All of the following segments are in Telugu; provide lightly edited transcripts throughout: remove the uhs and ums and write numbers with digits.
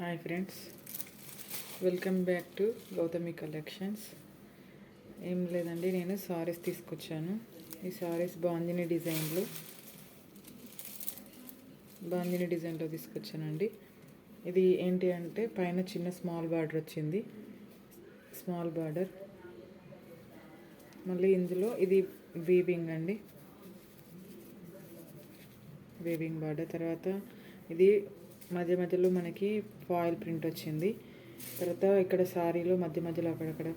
Hi friends, welcome back to Gautami collections. ఏం లేదండి, నేను సారీస్ తీసుకొచ్చాను. ఈ సారీస్ బాందిని డిజైన్లో తీసుకొచ్చానండి. ఇది ఏంటి అంటే పైన చిన్న స్మాల్ బార్డర్ వచ్చింది, స్మాల్ బార్డర్. మళ్ళీ ఇందులో ఇది వీవింగ్ అండి, వీవింగ్ బార్డర్. తర్వాత ఇది మధ్యలో మనకి ఫాయిల్ ప్రింట్ వచ్చింది. తర్వాత ఇక్కడ శారీలో మధ్యలో అక్కడక్కడ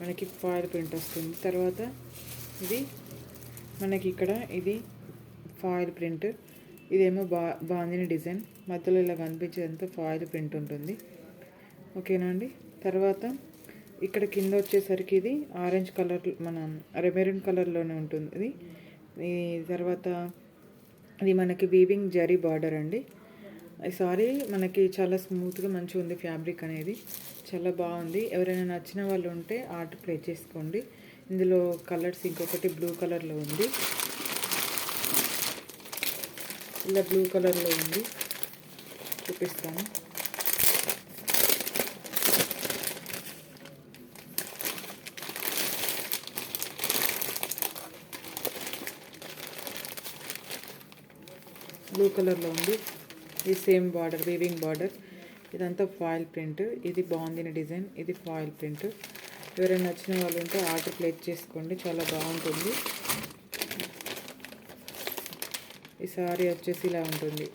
మనకి ఫాయిల్ ప్రింట్ వస్తుంది. తర్వాత ఇది మనకి ఇక్కడ ఇది ఫాయిల్ ప్రింట్, ఇదేమో బాందిని డిజైన్. మధ్యలో ఇలా కనిపించేదంతా ఫాయిల్ ప్రింట్ ఉంటుంది. ఓకేనా అండి. తర్వాత ఇక్కడ కింద వచ్చేసరికి ఇది ఆరెంజ్ కలర్, మన మెరూన్ కలర్లోనే ఉంటుంది. తర్వాత ఇది మనకి వీవింగ్ జరీ బార్డర్ అండి. సారీ మనకి చాలా స్మూత్గా మంచిగా ఉంది, ఫ్యాబ్రిక్ అనేది చాలా బాగుంది. ఎవరైనా నచ్చిన వాళ్ళు ఉంటే ఆర్డర్ ప్లేస్ చేసుకోండి. ఇందులో కలర్స్ ఇంకొకటి బ్లూ కలర్లో ఉంది, ఇలా బ్లూ కలర్లో ఉంది, చూపిస్తాను. బ్లూ కలర్లో ఉంది. ఇది సేమ్ బార్డర్, వీవింగ్ బార్డర్. ఇదంతా ఫాయిల్ ప్రింట్. ఇది బాందిని డిజైన్, ఇది ఫాయిల్ ప్రింట్. ఎవరైనా నచ్చిన వాళ్ళు ఉంటే ఆర్డర్ ప్లేస్ చేసుకోండి, చాలా బాగుంటుంది. ఈ సారీ వచ్చేసి ఇలా ఉంటుంది,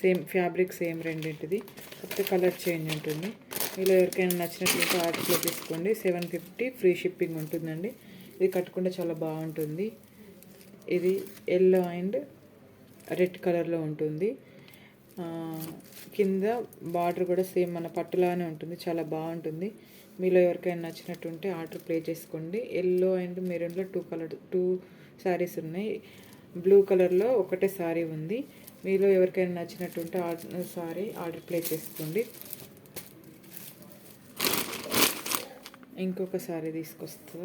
సేమ్ ఫ్యాబ్రిక్ సేమ్ రెండింటిది, కాకపోతే కలర్ చేంజ్ ఉంటుంది. మీలో ఎవరికైనా నచ్చినట్లయితే ఆర్డర్ ప్లేస్ చేసుకోండి. 750 ఫ్రీ షిప్పింగ్ ఉంటుందండి. ఇది కట్టుకుంటే చాలా బాగుంటుంది. ఇది ఎల్లో అండ్ రెడ్ కలర్లో ఉంటుంది. కింద బార్డర్ కూడా సేమ్ మన పట్టులానే ఉంటుంది, చాలా బాగుంటుంది. మీలో ఎవరికైనా నచ్చినట్టుంటే ఆర్డర్ ప్లేస్ చేసుకోండి. ఎల్లో అండ్ మెరూన్లో టూ శారీస్ ఉన్నాయి. బ్లూ కలర్లో ఒకటే శారీ ఉంది. మీలో ఎవరికైనా నచ్చినట్టుంటే ఆర్డర్ ప్లేస్ చేసుకోండి. ఇంకొక శారీ తీసుకొస్తా.